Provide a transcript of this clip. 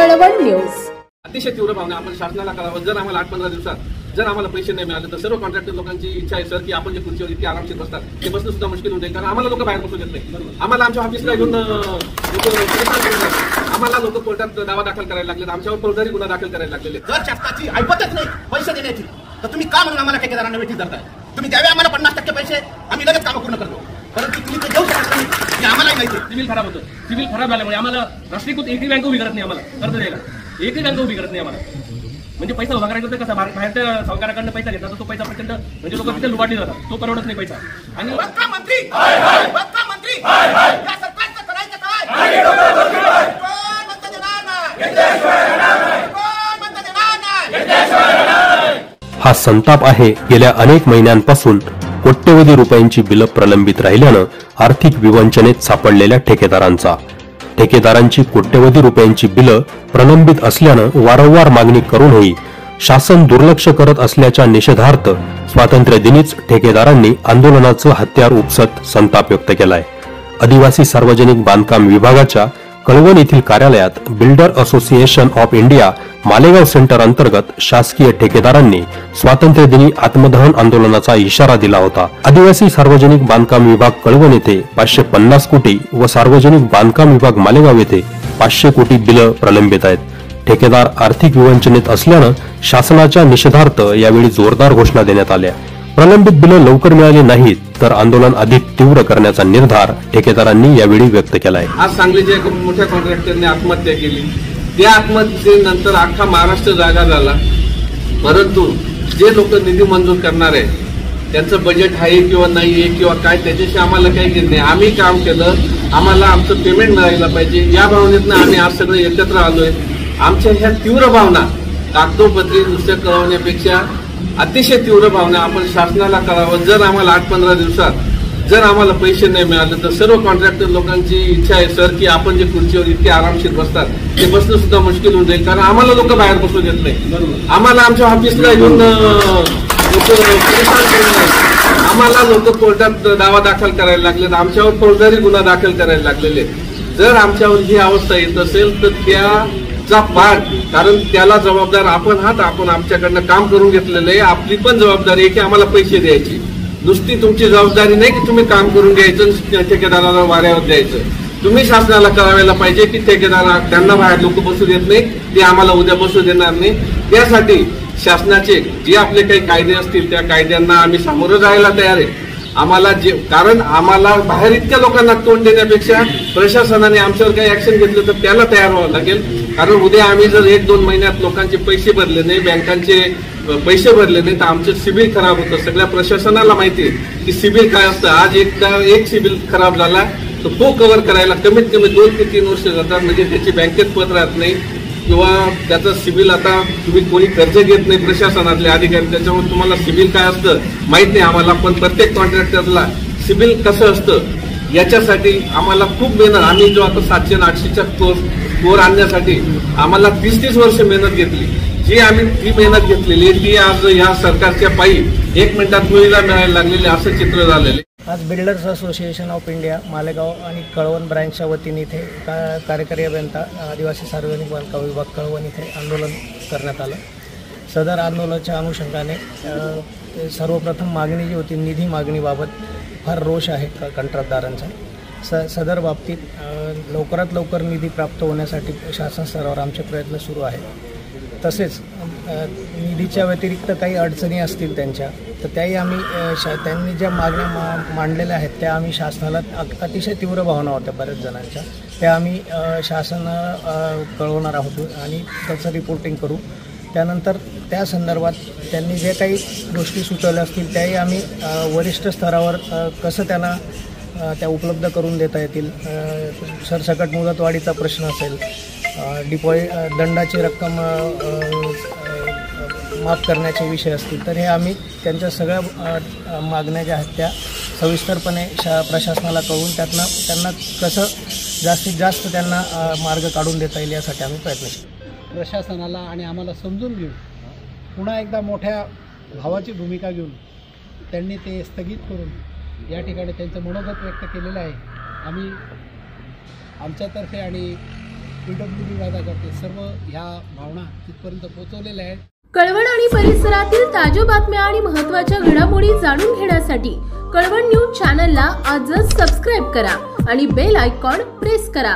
Kalwan news. अतिशय तीव्र भावना आपण शासनाला करावं। जर आम्हाला 8-15 दिवसात जर आम्हाला पैसे नाही मिळाले तर सर्व कॉन्ट्रॅक्टर लोकांची इच्छा आहे सर की आपण जे खुर्चीवर इतके आरामशीर बसतात ते बसणं सुद्धा मुश्किल होऊन जाईल, कारण आम्हाला लोक बाहेर बसू देत नाही। आम्हाला आमच्या ऑफिसला घेऊन आम्हाला लोक कोर्टात दावा दाखल करायला लागले, आमच्यावर फौजदारी गुन्हा दाखल करायला लागलेले। जर शासनाची ऐपतच नाही पैसे देण्याची तर तुम्ही का म्हणून आम्हाला ठेकेदारांना वेठी धरताय? तुम्ही द्यावे आम्हाला 50% पैसे, आम्ही लगेच कामं पूर्ण करतो, परंतु तुम्ही ते देऊ शकत नाही हे आम्हालाही माहिती। सिव्हिल खराब होतं, सिव्हिल खराब झाल्यामुळे आम्हाला राष्ट्रीयकृत एकही बँक उभी करत नाही, आम्हाला कर्ज द्यायला एकही बँक उभी करत नाही आम्हाला। म्हणजे पैसा उभा करायचा तर कसा बाहेरच्या सावकाराकडनं पैसा घेतात तो पैसा प्रचंड म्हणजे लोक तिथे लुबाडली जातात, तो परवडत नाही पैसा। आणि मंत्री या सरकारचं करायचं काय? हा संताप आहे गेल्या अनेक महिन्यांपासून कोट्यवधी रुपयांची बिलं प्रलंबित राहिल्यानं आर्थिक विवंचनेत सापडलेल्या ठेकेदारांचा। ठेकेदारांची कोट्यवधी रुपयांची बिलं प्रलंबित असल्यानं वारंवार मागणी करूनही शासन दुर्लक्ष करत असल्याच्या निषेधार्थ स्वातंत्र्य दिनीच ठेकेदारांनी आंदोलनाचं हत्यार उपसत संताप व्यक्त केलाय। आदिवासी सार्वजनिक बांधकाम विभागाच्या कळवण येथील कार्यालयात builder association of India Malegaon centre अंतर्गत शासकीय ठेकेदारांनी स्वातंत्र्य दिनी आत्मदहन आंदोलनाचा इशारा दिला होता। आदिवासी सार्वजनिक बांधकाम विभाग कळवण येथे 550 कोटी व सार्वजनिक बांधकाम विभाग मालेगाव येथे 500 कोटी बिलं प्रलंबित आहेत। ठेकेदार आर्थिक विवंचनेत असल्यानं शासनाच्या निषेधार्थ यावेळी जोरदार घोषणा देण्यात आल्या। प्रलंबित बिलं लवकर मिळाली नाहीत तर आंदोलन अधिक तीव्र करण्याचा निर्धार ठेकेदारांनी यावेळी व्यक्त केलाय। आज सांगलीच्या एका मोठ्या कॉन्ट्रॅक्टरने आत्महत्या केली, त्या आत्महत्येनंतर अख्खा महाराष्ट्र जागा झाला, परंतु जे लोक निधी मंजूर करणार आहेत त्यांचं बजेट आहे किंवा नाही आहे किंवा काय त्याच्याशी आम्हाला काही घेत नाही। आम्ही काम केलं, आम्हाला आमचं पेमेंट मिळायला पाहिजे या भावनेतनं आम्ही आज सगळे एकत्र आलोय। आमच्या ह्या तीव्र भावना कागदोपत्री नुसत्या कळवण्यापेक्षा अतिशय तीव्र भावना आपण शासनाला करावं। जर आम्हाला 8-15 दिवसात जर आम्हाला पैसे नाही मिळाले तर सर्व कॉन्ट्रॅक्टर लोकांची इच्छा आहे सर की आपण जे खुर्चीवर इतके आरामशीर बसतात ते बसणं सुद्धा मुश्किल होऊन जाईल, कारण आम्हाला लोक बाहेर बसू देत नाही। आम्हाला आमच्या ऑफिसला घेऊन आम्हाला लोक कोर्टात दावा दाखल करायला लागले, आमच्यावर फौजदारी गुन्हा दाखल करायला लागलेले। जर आमच्यावर ही अवस्था येत असेल तर त्याचा पाठ, कारण त्याला जबाबदार आपण आहात, आपण आमच्याकडनं काम करून घेतलेलं आहे, आपली पण जबाबदारी आहे की आम्हाला पैसे द्यायची। नुसती तुमची जबाबदारी नाही की तुम्ही काम करून घ्यायचं ठेकेदाराला वाऱ्यावर द्यायचं, तुम्ही शासनाला करायला पाहिजे की ठेकेदार त्यांना बाहेर लोक बसू देत नाही ते आम्हाला उद्या बसू देणार नाही। त्यासाठी शासनाचे जे आपले काही कायदे असतील त्या कायद्यांना आम्ही सामोरं जायला तयार आहे। आम्हाला जे कारण आम्हाला बाहेर इतक्या लोकांना तोंड देण्यापेक्षा प्रशासनाने आमच्यावर काही ऍक्शन घेतलं तर त्याला तयार व्हावं लागेल, कारण उद्या आम्ही जर 1-2 महिन्यात लोकांचे पैसे भरले नाही, बँकांचे पैसे भरले नाही तर आमचं सिबिल खराब होतं। सगळ्या प्रशासनाला माहिती आहे की सिबिल काय असतं। आज एक सिबिल खराब झाला तर तो कव्हर करायला कमीत कमी 2 ते 3 वर्ष जातात, म्हणजे त्याची बँकेत पत राहत नाही किंवा त्याचं सिबिल, आता तुम्ही कोणी कर्ज घेत नाही प्रशासनातले अधिकारी, त्याच्यामुळे तुम्हाला सिबिल काय असतं माहित नाही आम्हाला, पण प्रत्येक कॉन्ट्रॅक्टरला सिबिल कसं असतं याच्यासाठी आम्हाला खूप मेहनत, आम्ही जो आता 700-800च्या स्कोर आणण्यासाठी आम्हाला 30-30 वर्ष मेहनत घेतली, जी आम्ही ती मेहनत घेतलेली ती आज या सरकारच्या पायी 1 मिनिटात मुलीला मिळायला लागलेले असं चित्र झालेले। आज builders association of India Malegaon आणि कळवण ब्रँचच्या वतीने इथे कार्यकारी अभियंता आदिवासी सार्वजनिक बांधकाम विभाग कळवण इथे आंदोलन करण्यात आलं। सदर आंदोलनाच्या अनुषंगाने सर्वप्रथम मागणी जी होती निधी मागणीबाबत फार रोष आहे कंत्राटदारांचा। सदर बाबतीत लवकरात लवकर निधी प्राप्त होण्यासाठी शासन स्तरावर आमचे प्रयत्न सुरू आहेत। तसेच निधीच्या व्यतिरिक्त काही अडचणी असतील त्यांच्या तर त्याही आम्ही त्यांनी ज्या मागण्या मांडलेल्या आहेत त्या आम्ही शासनाला अतिशय तीव्र भावना होत्या बऱ्याच जणांच्या, त्या आम्ही शासनाला कळवणार आहोत आणि त्याचं रिपोर्टिंग करू। त्यानंतर त्या संदर्भात त्यांनी जे काही गोष्टी सुचवल्या असतील त्याही आम्ही वरिष्ठ स्तरावर कसं त्यांना त्या उपलब्ध करून देता येतील। सरसकट मुदतवाढीचा प्रश्न असेल, दंडाची रक्कम माफ करण्याचे विषय असतील तर हे आम्ही त्यांच्या सगळ्या मागण्या ज्या आहेत त्या सविस्तरपणे प्रशासनाला कळवून त्यांना कसं जास्तीत जास्त त्यांना मार्ग काढून देता येईल यासाठी आम्ही प्रयत्नशील। प्रशासनाला आणि आम्हाला समजून घेऊन पुन्हा एकदा मोठ्या भावाची भूमिका घेऊन त्यांनी ते स्थगित करून या ठिकाणी त्यांचं मनोगत व्यक्त केलेलं आहे। आम्ही आमच्यातर्फे आणि PWD वादा करते, सर्व ह्या भावना तिथपर्यंत पोहोचवलेल्या आहेत. कळवण आणि परिसरातील ताज्या बातम्या आणि महत्त्वाच्या घडामोडी जाणून घेण्यासाठी कळवण न्यूज चॅनलला आजच सबस्क्राईब करा आणि बेल आयकॉन प्रेस करा.